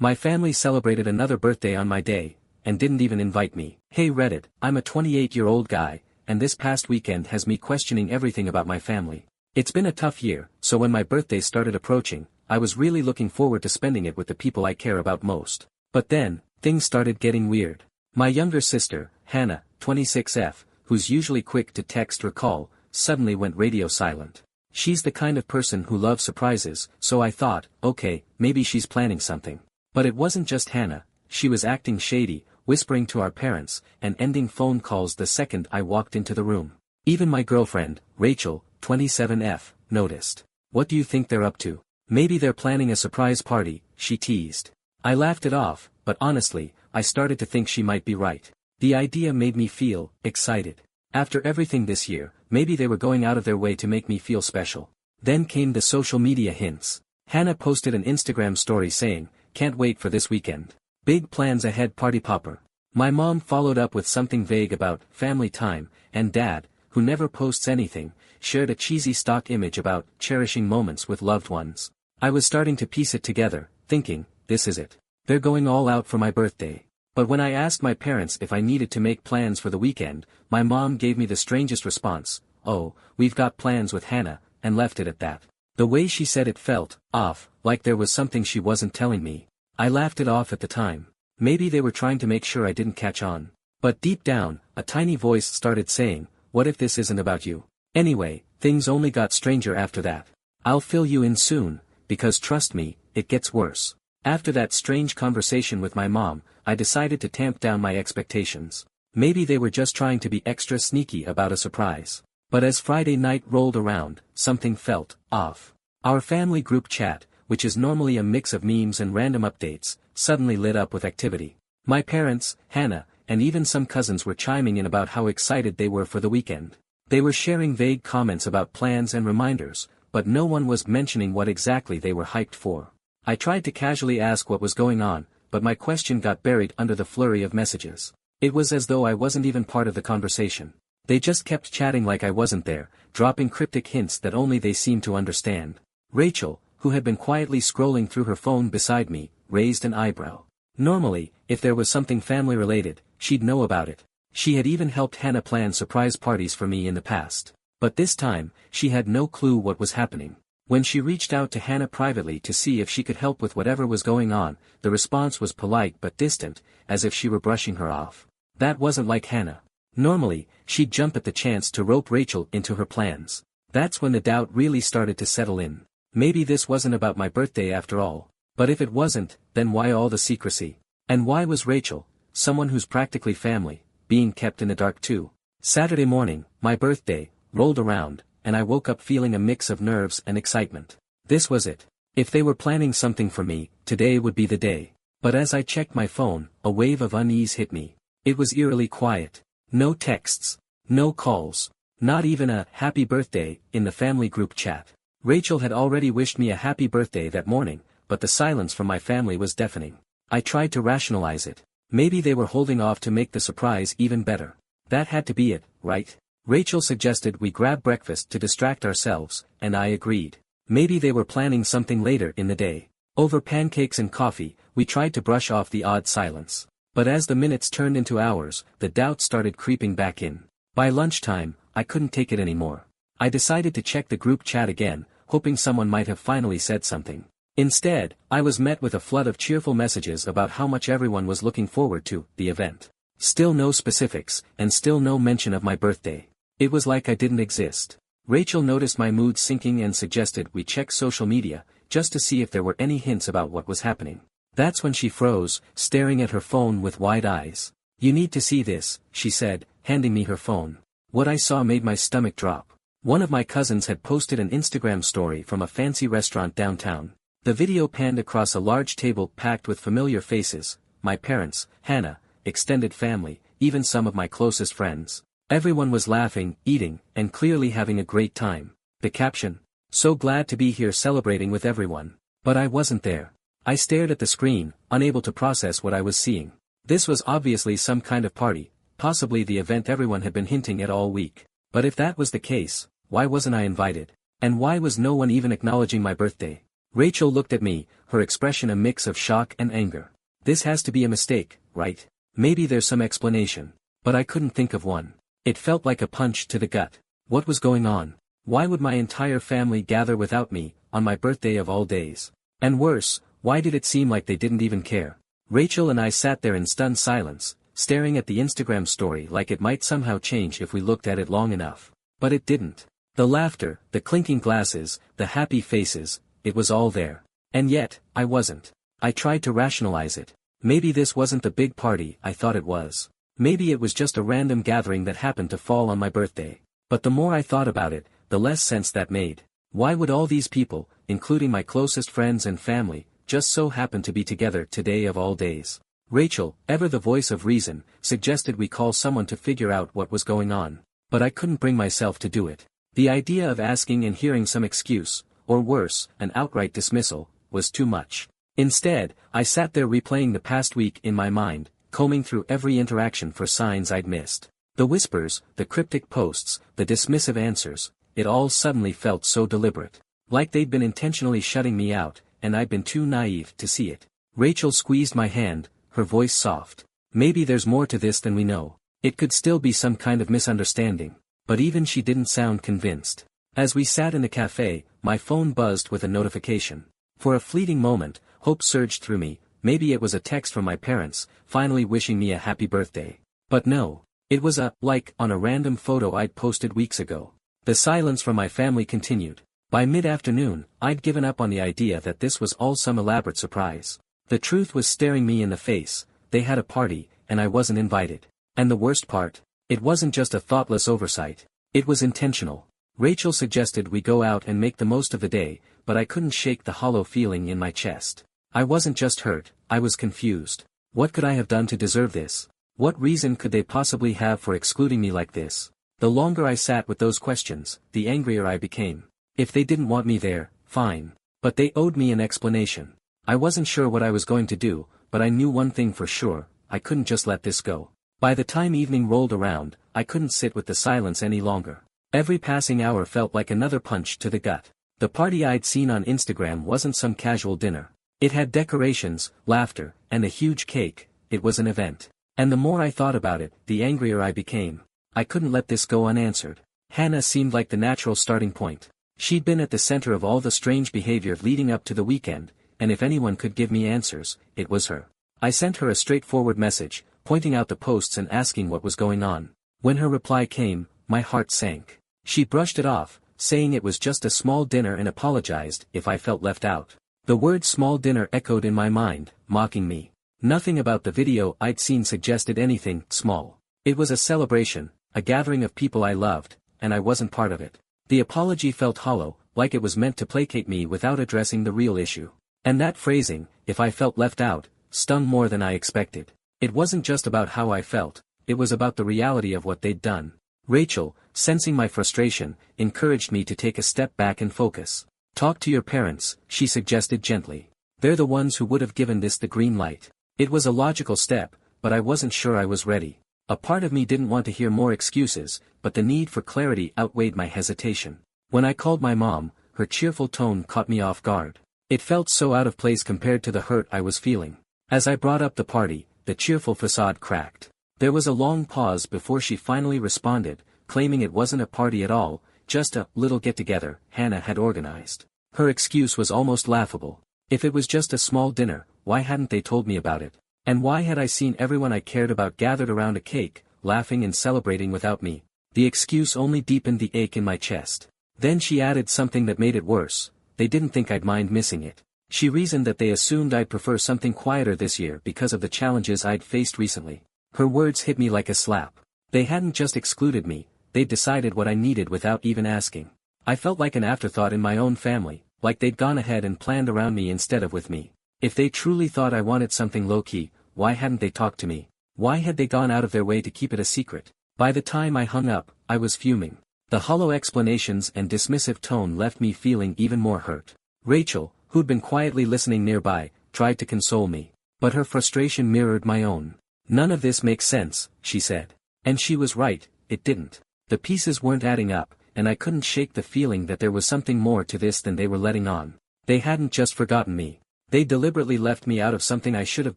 My family celebrated another birthday on my day, and didn't even invite me. Hey Reddit, I'm a 28-year-old guy, and this past weekend has me questioning everything about my family. It's been a tough year, so when my birthday started approaching, I was really looking forward to spending it with the people I care about most. But then, things started getting weird. My younger sister, Hannah, 26F, who's usually quick to text or call, suddenly went radio silent. She's the kind of person who loves surprises, so I thought, okay, maybe she's planning something. But it wasn't just Hannah, she was acting shady, whispering to our parents, and ending phone calls the second I walked into the room. Even my girlfriend, Rachel, 27F, noticed. What do you think they're up to? Maybe they're planning a surprise party, she teased. I laughed it off, but honestly, I started to think she might be right. The idea made me feel excited. After everything this year, maybe they were going out of their way to make me feel special. Then came the social media hints. Hannah posted an Instagram story saying, "Can't wait for this weekend. Big plans ahead party popper." My mom followed up with something vague about family time, and Dad, who never posts anything, shared a cheesy stock image about cherishing moments with loved ones. I was starting to piece it together, thinking, this is it. They're going all out for my birthday. But when I asked my parents if I needed to make plans for the weekend, my mom gave me the strangest response, "Oh, we've got plans with Hannah," and left it at that. The way she said it felt off, like there was something she wasn't telling me. I laughed it off at the time. Maybe they were trying to make sure I didn't catch on. But deep down, a tiny voice started saying, what if this isn't about you? Anyway, things only got stranger after that. I'll fill you in soon, because trust me, it gets worse. After that strange conversation with my mom, I decided to tamp down my expectations. Maybe they were just trying to be extra sneaky about a surprise. But as Friday night rolled around, something felt off. Our family group chat, which is normally a mix of memes and random updates, suddenly lit up with activity. My parents, Hannah, and even some cousins were chiming in about how excited they were for the weekend. They were sharing vague comments about plans and reminders, but no one was mentioning what exactly they were hyped for. I tried to casually ask what was going on, but my question got buried under the flurry of messages. It was as though I wasn't even part of the conversation. They just kept chatting like I wasn't there, dropping cryptic hints that only they seemed to understand. Rachel, who had been quietly scrolling through her phone beside me, raised an eyebrow. Normally, if there was something family-related, she'd know about it. She had even helped Hannah plan surprise parties for me in the past. But this time, she had no clue what was happening. When she reached out to Hannah privately to see if she could help with whatever was going on, the response was polite but distant, as if she were brushing her off. That wasn't like Hannah. Normally, she'd jump at the chance to rope Rachel into her plans. That's when the doubt really started to settle in. Maybe this wasn't about my birthday after all. But if it wasn't, then why all the secrecy? And why was Rachel, someone who's practically family, being kept in the dark too? Saturday morning, my birthday, rolled around, and I woke up feeling a mix of nerves and excitement. This was it. If they were planning something for me, today would be the day. But as I checked my phone, a wave of unease hit me. It was eerily quiet. No texts. No calls. Not even a happy birthday in the family group chat. Rachel had already wished me a happy birthday that morning, but the silence from my family was deafening. I tried to rationalize it. Maybe they were holding off to make the surprise even better. That had to be it, right? Rachel suggested we grab breakfast to distract ourselves, and I agreed. Maybe they were planning something later in the day. Over pancakes and coffee, we tried to brush off the odd silence. But as the minutes turned into hours, the doubt started creeping back in. By lunchtime, I couldn't take it anymore. I decided to check the group chat again, hoping someone might have finally said something. Instead, I was met with a flood of cheerful messages about how much everyone was looking forward to the event. Still no specifics, and still no mention of my birthday. It was like I didn't exist. Rachel noticed my mood sinking and suggested we check social media, just to see if there were any hints about what was happening. That's when she froze, staring at her phone with wide eyes. "You need to see this," she said, handing me her phone. What I saw made my stomach drop. One of my cousins had posted an Instagram story from a fancy restaurant downtown. The video panned across a large table packed with familiar faces, my parents, Hannah, extended family, even some of my closest friends. Everyone was laughing, eating, and clearly having a great time. The caption: "So glad to be here celebrating with everyone." But I wasn't there. I stared at the screen, unable to process what I was seeing. This was obviously some kind of party, possibly the event everyone had been hinting at all week. But if that was the case, why wasn't I invited? And why was no one even acknowledging my birthday? Rachel looked at me, her expression a mix of shock and anger. This has to be a mistake, right? Maybe there's some explanation. But I couldn't think of one. It felt like a punch to the gut. What was going on? Why would my entire family gather without me, on my birthday of all days? And worse, why did it seem like they didn't even care? Rachel and I sat there in stunned silence, staring at the Instagram story like it might somehow change if we looked at it long enough. But it didn't. The laughter, the clinking glasses, the happy faces, it was all there. And yet, I wasn't. I tried to rationalize it. Maybe this wasn't the big party I thought it was. Maybe it was just a random gathering that happened to fall on my birthday. But the more I thought about it, the less sense that made. Why would all these people, including my closest friends and family, just so happen to be together today of all days? Rachel, ever the voice of reason, suggested we call someone to figure out what was going on. But I couldn't bring myself to do it. The idea of asking and hearing some excuse, or worse, an outright dismissal, was too much. Instead, I sat there replaying the past week in my mind, combing through every interaction for signs I'd missed. The whispers, the cryptic posts, the dismissive answers, it all suddenly felt so deliberate. Like they'd been intentionally shutting me out, and I'd been too naive to see it. Rachel squeezed my hand, her voice soft. Maybe there's more to this than we know. It could still be some kind of misunderstanding. But even she didn't sound convinced. As we sat in the cafe, my phone buzzed with a notification. For a fleeting moment, hope surged through me. Maybe it was a text from my parents, finally wishing me a happy birthday. But no. It was a like on a random photo I'd posted weeks ago. The silence from my family continued. By mid-afternoon, I'd given up on the idea that this was all some elaborate surprise. The truth was staring me in the face. They had a party, and I wasn't invited. And the worst part? It wasn't just a thoughtless oversight. It was intentional. Rachel suggested we go out and make the most of the day, but I couldn't shake the hollow feeling in my chest. I wasn't just hurt, I was confused. What could I have done to deserve this? What reason could they possibly have for excluding me like this? The longer I sat with those questions, the angrier I became. If they didn't want me there, fine. But they owed me an explanation. I wasn't sure what I was going to do, but I knew one thing for sure, I couldn't just let this go. By the time evening rolled around, I couldn't sit with the silence any longer. Every passing hour felt like another punch to the gut. The party I'd seen on Instagram wasn't some casual dinner. It had decorations, laughter, and a huge cake. It was an event. And the more I thought about it, the angrier I became. I couldn't let this go unanswered. Hannah seemed like the natural starting point. She'd been at the center of all the strange behavior leading up to the weekend, and if anyone could give me answers, it was her. I sent her a straightforward message, pointing out the posts and asking what was going on. When her reply came, my heart sank. She brushed it off, saying it was just a small dinner and apologized if I felt left out. The word small dinner echoed in my mind, mocking me. Nothing about the video I'd seen suggested anything small. It was a celebration, a gathering of people I loved, and I wasn't part of it. The apology felt hollow, like it was meant to placate me without addressing the real issue. And that phrasing, if I felt left out, stung more than I expected. It wasn't just about how I felt, it was about the reality of what they'd done. Rachel, sensing my frustration, encouraged me to take a step back and focus. Talk to your parents, she suggested gently. They're the ones who would have given this the green light. It was a logical step, but I wasn't sure I was ready. A part of me didn't want to hear more excuses, but the need for clarity outweighed my hesitation. When I called my mom, her cheerful tone caught me off guard. It felt so out of place compared to the hurt I was feeling. As I brought up the party, the cheerful facade cracked. There was a long pause before she finally responded, claiming it wasn't a party at all, just a little get-together Hannah had organized. Her excuse was almost laughable. If it was just a small dinner, why hadn't they told me about it? And why had I seen everyone I cared about gathered around a cake, laughing and celebrating without me? The excuse only deepened the ache in my chest. Then she added something that made it worse. They didn't think I'd mind missing it. She reasoned that they assumed I'd prefer something quieter this year because of the challenges I'd faced recently. Her words hit me like a slap. They hadn't just excluded me, they'd decided what I needed without even asking. I felt like an afterthought in my own family, like they'd gone ahead and planned around me instead of with me. If they truly thought I wanted something low-key, why hadn't they talked to me? Why had they gone out of their way to keep it a secret? By the time I hung up, I was fuming. The hollow explanations and dismissive tone left me feeling even more hurt. Rachel, who'd been quietly listening nearby, tried to console me. But her frustration mirrored my own. None of this makes sense, she said. And she was right, it didn't. The pieces weren't adding up, and I couldn't shake the feeling that there was something more to this than they were letting on. They hadn't just forgotten me. They deliberately left me out of something I should have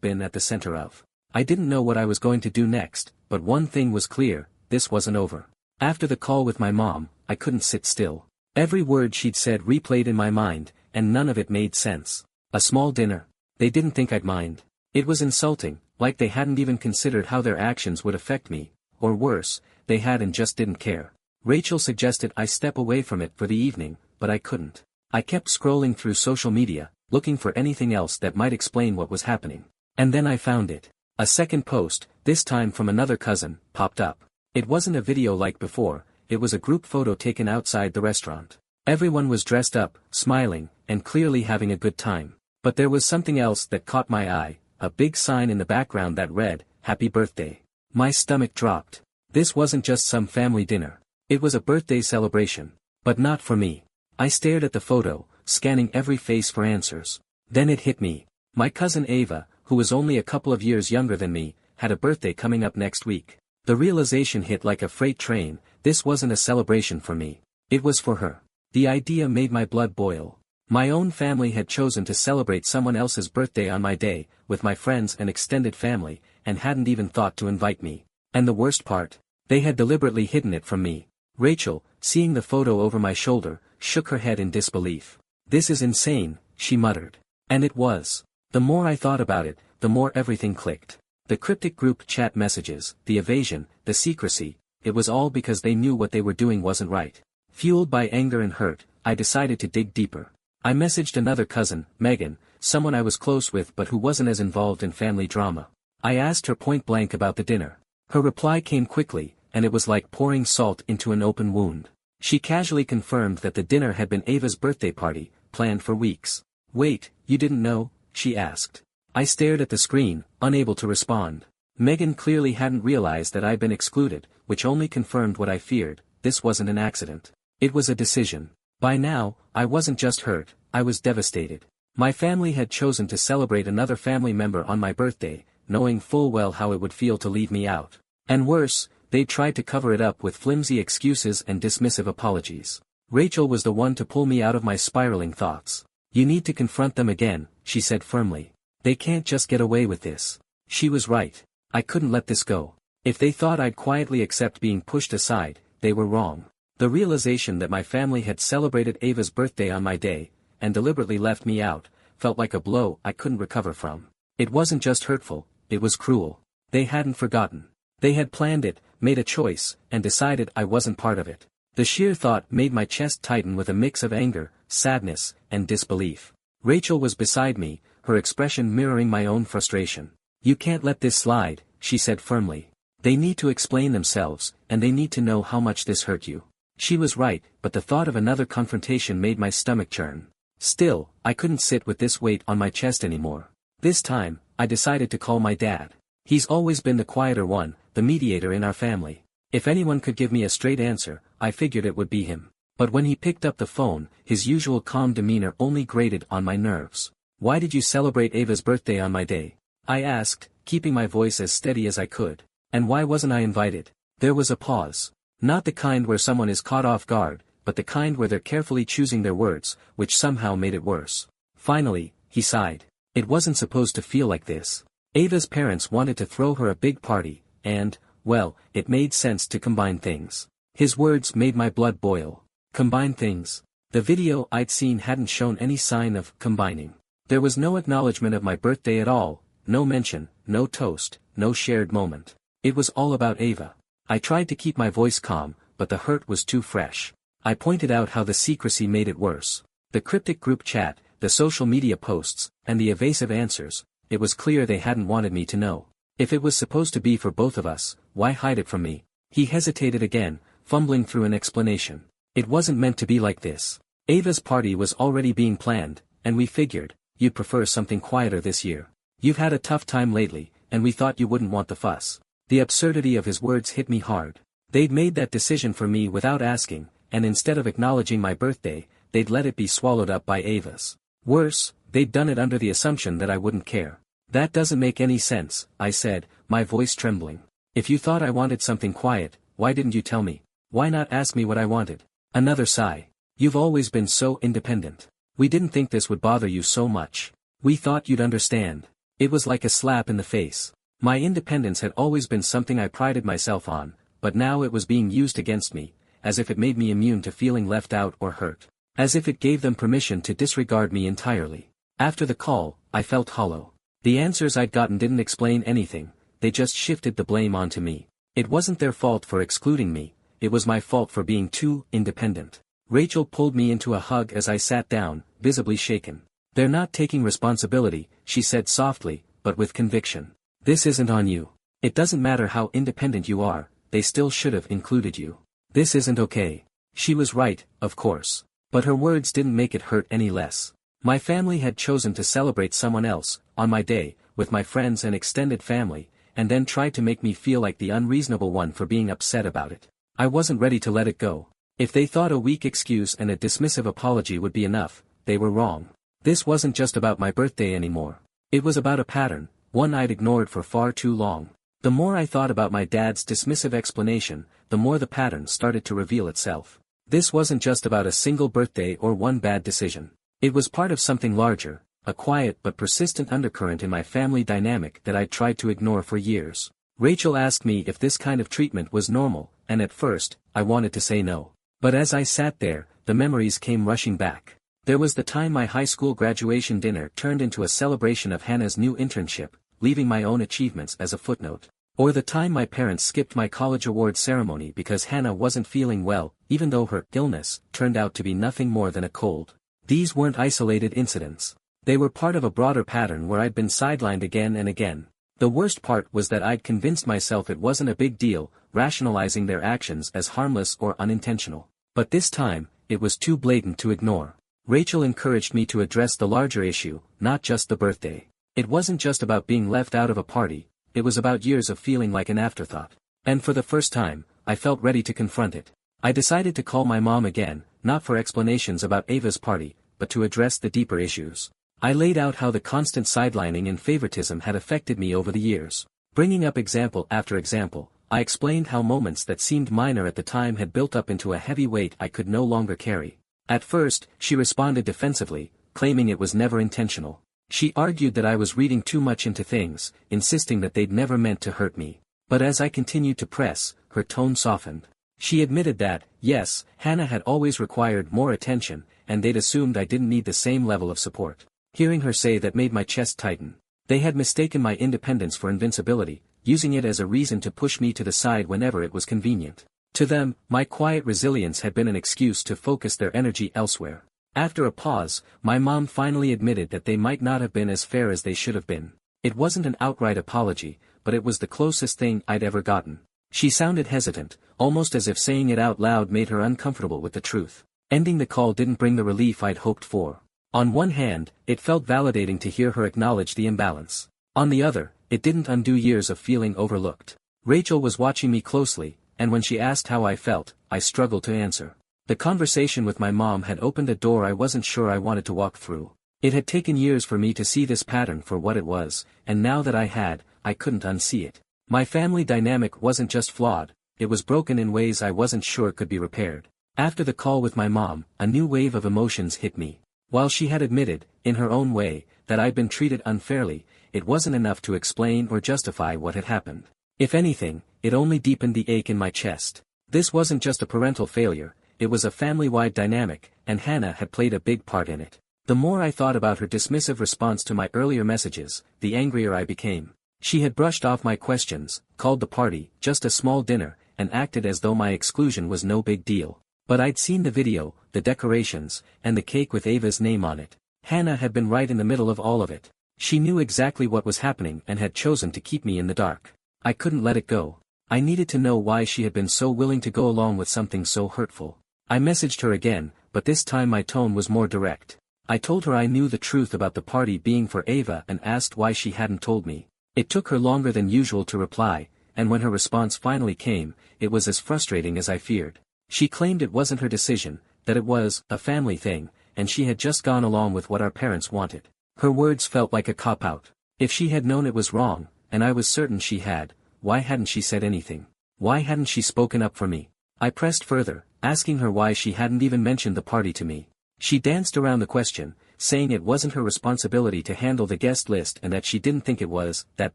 been at the center of. I didn't know what I was going to do next, but one thing was clear, this wasn't over. After the call with my mom, I couldn't sit still. Every word she'd said replayed in my mind, and none of it made sense. A small dinner. They didn't think I'd mind. It was insulting, like they hadn't even considered how their actions would affect me, or worse, they had and just didn't care. Rachel suggested I step away from it for the evening, but I couldn't. I kept scrolling through social media, looking for anything else that might explain what was happening. And then I found it. A second post, this time from another cousin, popped up. It wasn't a video like before, it was a group photo taken outside the restaurant. Everyone was dressed up, smiling, and clearly having a good time. But there was something else that caught my eye, a big sign in the background that read, "Happy Birthday." My stomach dropped. This wasn't just some family dinner. It was a birthday celebration. But not for me. I stared at the photo, scanning every face for answers. Then it hit me. My cousin Ava, who was only a couple of years younger than me, had a birthday coming up next week. The realization hit like a freight train, this wasn't a celebration for me. It was for her. The idea made my blood boil. My own family had chosen to celebrate someone else's birthday on my day, with my friends and extended family, and hadn't even thought to invite me. And the worst part? They had deliberately hidden it from me. Rachel, seeing the photo over my shoulder, shook her head in disbelief. "This is insane," she muttered. And it was. The more I thought about it, the more everything clicked. The cryptic group chat messages, the evasion, the secrecy, it was all because they knew what they were doing wasn't right. Fueled by anger and hurt, I decided to dig deeper. I messaged another cousin, Megan, someone I was close with but who wasn't as involved in family drama. I asked her point blank about the dinner. Her reply came quickly, and it was like pouring salt into an open wound. She casually confirmed that the dinner had been Ava's birthday party, planned for weeks. "Wait, you didn't know?" she asked. I stared at the screen, unable to respond. Megan clearly hadn't realized that I'd been excluded, which only confirmed what I feared, this wasn't an accident. It was a decision. By now, I wasn't just hurt, I was devastated. My family had chosen to celebrate another family member on my birthday, knowing full well how it would feel to leave me out. And worse, they tried to cover it up with flimsy excuses and dismissive apologies. Rachel was the one to pull me out of my spiraling thoughts. "You need to confront them again," she said firmly. "They can't just get away with this." She was right. I couldn't let this go. If they thought I'd quietly accept being pushed aside, they were wrong. The realization that my family had celebrated Ava's birthday on my day, and deliberately left me out, felt like a blow I couldn't recover from. It wasn't just hurtful, it was cruel. They hadn't forgotten. They had planned it, made a choice, and decided I wasn't part of it. The sheer thought made my chest tighten with a mix of anger, sadness, and disbelief. Rachel was beside me, her expression mirroring my own frustration. "You can't let this slide," she said firmly. "They need to explain themselves, and they need to know how much this hurt you." She was right, but the thought of another confrontation made my stomach churn. Still, I couldn't sit with this weight on my chest anymore. This time, I decided to call my dad. He's always been the quieter one, the mediator in our family. If anyone could give me a straight answer, I figured it would be him. But when he picked up the phone, his usual calm demeanor only grated on my nerves. "Why did you celebrate Ava's birthday on my day?" I asked, keeping my voice as steady as I could. "And why wasn't I invited?" There was a pause. Not the kind where someone is caught off guard, but the kind where they're carefully choosing their words, which somehow made it worse. Finally, he sighed. "It wasn't supposed to feel like this. Ava's parents wanted to throw her a big party, and, well, it made sense to combine things." His words made my blood boil. Combine things. The video I'd seen hadn't shown any sign of combining. There was no acknowledgement of my birthday at all, no mention, no toast, no shared moment. It was all about Ava. I tried to keep my voice calm, but the hurt was too fresh. I pointed out how the secrecy made it worse. The cryptic group chat, the social media posts, and the evasive answers, it was clear they hadn't wanted me to know. If it was supposed to be for both of us, why hide it from me? He hesitated again, fumbling through an explanation. "It wasn't meant to be like this. Ava's party was already being planned, and we figured, you'd prefer something quieter this year. You've had a tough time lately, and we thought you wouldn't want the fuss." The absurdity of his words hit me hard. They'd made that decision for me without asking, and instead of acknowledging my birthday, they'd let it be swallowed up by Ava's. Worse, they'd done it under the assumption that I wouldn't care. "That doesn't make any sense," I said, my voice trembling. "If you thought I wanted something quiet, why didn't you tell me? Why not ask me what I wanted?" Another sigh. "You've always been so independent. We didn't think this would bother you so much. We thought you'd understand. It was like a slap in the face. My independence had always been something I prided myself on, but now it was being used against me, as if it made me immune to feeling left out or hurt. As if it gave them permission to disregard me entirely. After the call, I felt hollow. The answers I'd gotten didn't explain anything, they just shifted the blame onto me. It wasn't their fault for excluding me, it was my fault for being too independent. Rachel pulled me into a hug as I sat down, visibly shaken. They're not taking responsibility, she said softly, but with conviction. This isn't on you. It doesn't matter how independent you are, they still should have included you. This isn't okay. She was right, of course. But her words didn't make it hurt any less. My family had chosen to celebrate someone else, on my day, with my friends and extended family, and then tried to make me feel like the unreasonable one for being upset about it. I wasn't ready to let it go. If they thought a weak excuse and a dismissive apology would be enough, they were wrong. This wasn't just about my birthday anymore. It was about a pattern, one I'd ignored for far too long. The more I thought about my dad's dismissive explanation, the more the pattern started to reveal itself. This wasn't just about a single birthday or one bad decision. It was part of something larger, a quiet but persistent undercurrent in my family dynamic that I'd tried to ignore for years. Rachel asked me if this kind of treatment was normal, and at first, I wanted to say no. But as I sat there, the memories came rushing back. There was the time my high school graduation dinner turned into a celebration of Hannah's new internship, leaving my own achievements as a footnote. Or the time my parents skipped my college award ceremony because Hannah wasn't feeling well, even though her illness turned out to be nothing more than a cold. These weren't isolated incidents. They were part of a broader pattern where I'd been sidelined again and again. The worst part was that I'd convinced myself it wasn't a big deal, rationalizing their actions as harmless or unintentional. But this time, it was too blatant to ignore. Rachel encouraged me to address the larger issue, not just the birthday. It wasn't just about being left out of a party. It was about years of feeling like an afterthought. And for the first time, I felt ready to confront it. I decided to call my mom again, not for explanations about Ava's party, but to address the deeper issues. I laid out how the constant sidelining and favoritism had affected me over the years. Bringing up example after example, I explained how moments that seemed minor at the time had built up into a heavy weight I could no longer carry. At first, she responded defensively, claiming it was never intentional. She argued that I was reading too much into things, insisting that they'd never meant to hurt me. But as I continued to press, her tone softened. She admitted that, yes, Hannah had always required more attention, and they'd assumed I didn't need the same level of support. Hearing her say that made my chest tighten. They had mistaken my independence for invincibility, using it as a reason to push me to the side whenever it was convenient. To them, my quiet resilience had been an excuse to focus their energy elsewhere. After a pause, my mom finally admitted that they might not have been as fair as they should have been. It wasn't an outright apology, but it was the closest thing I'd ever gotten. She sounded hesitant, almost as if saying it out loud made her uncomfortable with the truth. Ending the call didn't bring the relief I'd hoped for. On one hand, it felt validating to hear her acknowledge the imbalance. On the other, it didn't undo years of feeling overlooked. Rachel was watching me closely, and when she asked how I felt, I struggled to answer. The conversation with my mom had opened a door I wasn't sure I wanted to walk through. It had taken years for me to see this pattern for what it was, and now that I had, I couldn't unsee it. My family dynamic wasn't just flawed, it was broken in ways I wasn't sure could be repaired. After the call with my mom, a new wave of emotions hit me. While she had admitted, in her own way, that I'd been treated unfairly, it wasn't enough to explain or justify what had happened. If anything, it only deepened the ache in my chest. This wasn't just a parental failure. It was a family-wide dynamic, and Hannah had played a big part in it. The more I thought about her dismissive response to my earlier messages, the angrier I became. She had brushed off my questions, called the party just a small dinner, and acted as though my exclusion was no big deal. But I'd seen the video, the decorations, and the cake with Ava's name on it. Hannah had been right in the middle of all of it. She knew exactly what was happening and had chosen to keep me in the dark. I couldn't let it go. I needed to know why she had been so willing to go along with something so hurtful. I messaged her again, but this time my tone was more direct. I told her I knew the truth about the party being for Ava and asked why she hadn't told me. It took her longer than usual to reply, and when her response finally came, it was as frustrating as I feared. She claimed it wasn't her decision, that it was a family thing, and she had just gone along with what our parents wanted. Her words felt like a cop-out. If she had known it was wrong, and I was certain she had, why hadn't she said anything? Why hadn't she spoken up for me? I pressed further, asking her why she hadn't even mentioned the party to me. She danced around the question, saying it wasn't her responsibility to handle the guest list and that she didn't think it was that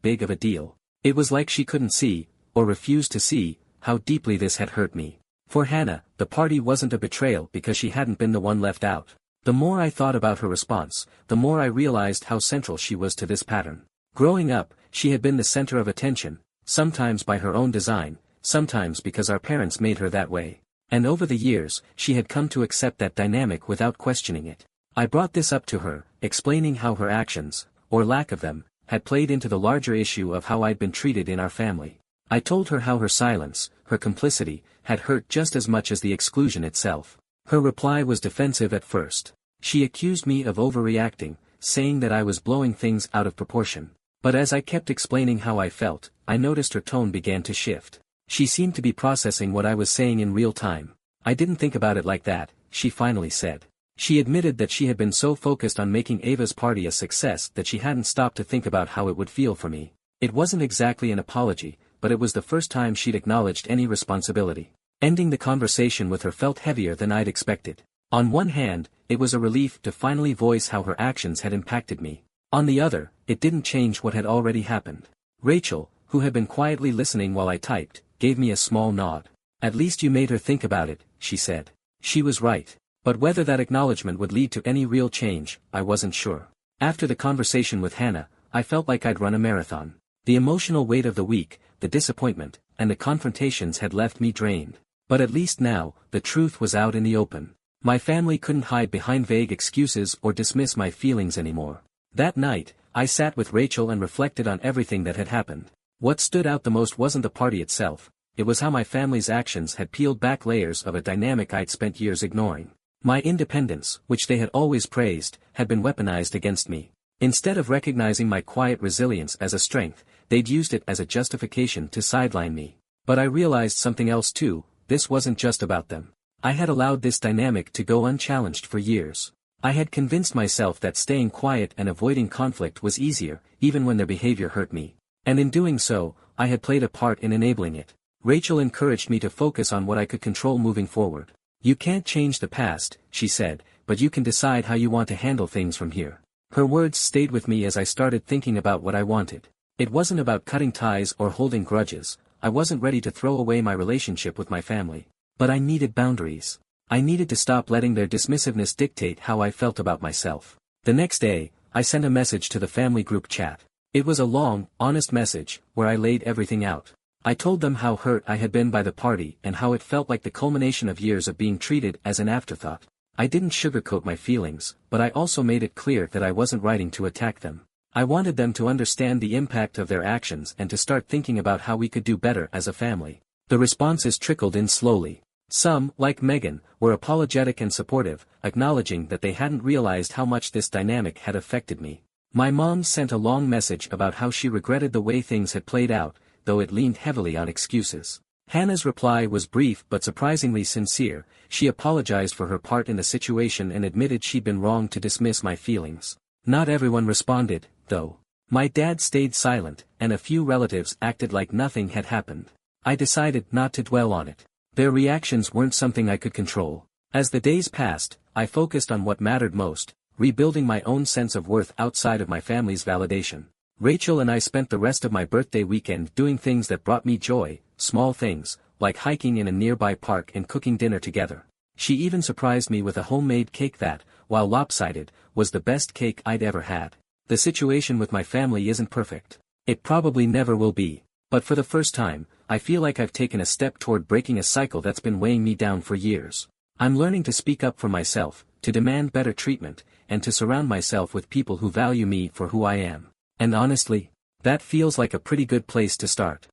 big of a deal. It was like she couldn't see, or refused to see, how deeply this had hurt me. For Hannah, the party wasn't a betrayal because she hadn't been the one left out. The more I thought about her response, the more I realized how central she was to this pattern. Growing up, she had been the center of attention, sometimes by her own design, sometimes because our parents made her that way. And over the years, she had come to accept that dynamic without questioning it. I brought this up to her, explaining how her actions, or lack of them, had played into the larger issue of how I'd been treated in our family. I told her how her silence, her complicity, had hurt just as much as the exclusion itself. Her reply was defensive at first. She accused me of overreacting, saying that I was blowing things out of proportion. But as I kept explaining how I felt, I noticed her tone began to shift. She seemed to be processing what I was saying in real time. I didn't think about it like that, she finally said. She admitted that she had been so focused on making Ava's party a success that she hadn't stopped to think about how it would feel for me. It wasn't exactly an apology, but it was the first time she'd acknowledged any responsibility. Ending the conversation with her felt heavier than I'd expected. On one hand, it was a relief to finally voice how her actions had impacted me. On the other, it didn't change what had already happened. Rachel, who had been quietly listening while I typed, gave me a small nod. At least you made her think about it, she said. She was right. But whether that acknowledgement would lead to any real change, I wasn't sure. After the conversation with Hannah, I felt like I'd run a marathon. The emotional weight of the week, the disappointment, and the confrontations had left me drained. But at least now, the truth was out in the open. My family couldn't hide behind vague excuses or dismiss my feelings anymore. That night, I sat with Rachel and reflected on everything that had happened. What stood out the most wasn't the party itself, it was how my family's actions had peeled back layers of a dynamic I'd spent years ignoring. My independence, which they had always praised, had been weaponized against me. Instead of recognizing my quiet resilience as a strength, they'd used it as a justification to sideline me. But I realized something else too, this wasn't just about them. I had allowed this dynamic to go unchallenged for years. I had convinced myself that staying quiet and avoiding conflict was easier, even when their behavior hurt me. And in doing so, I had played a part in enabling it. Rachel encouraged me to focus on what I could control moving forward. You can't change the past, she said, but you can decide how you want to handle things from here. Her words stayed with me as I started thinking about what I wanted. It wasn't about cutting ties or holding grudges. I wasn't ready to throw away my relationship with my family. But I needed boundaries. I needed to stop letting their dismissiveness dictate how I felt about myself. The next day, I sent a message to the family group chat. It was a long, honest message, where I laid everything out. I told them how hurt I had been by the party and how it felt like the culmination of years of being treated as an afterthought. I didn't sugarcoat my feelings, but I also made it clear that I wasn't writing to attack them. I wanted them to understand the impact of their actions and to start thinking about how we could do better as a family. The responses trickled in slowly. Some, like Megan, were apologetic and supportive, acknowledging that they hadn't realized how much this dynamic had affected me. My mom sent a long message about how she regretted the way things had played out, though it leaned heavily on excuses. Hannah's reply was brief but surprisingly sincere. She apologized for her part in the situation and admitted she'd been wrong to dismiss my feelings. Not everyone responded, though. My dad stayed silent, and a few relatives acted like nothing had happened. I decided not to dwell on it. Their reactions weren't something I could control. As the days passed, I focused on what mattered most, rebuilding my own sense of worth outside of my family's validation. Rachel and I spent the rest of my birthday weekend doing things that brought me joy, small things, like hiking in a nearby park and cooking dinner together. She even surprised me with a homemade cake that, while lopsided, was the best cake I'd ever had. The situation with my family isn't perfect. It probably never will be. But for the first time, I feel like I've taken a step toward breaking a cycle that's been weighing me down for years. I'm learning to speak up for myself, to demand better treatment, and to surround myself with people who value me for who I am. And honestly, that feels like a pretty good place to start.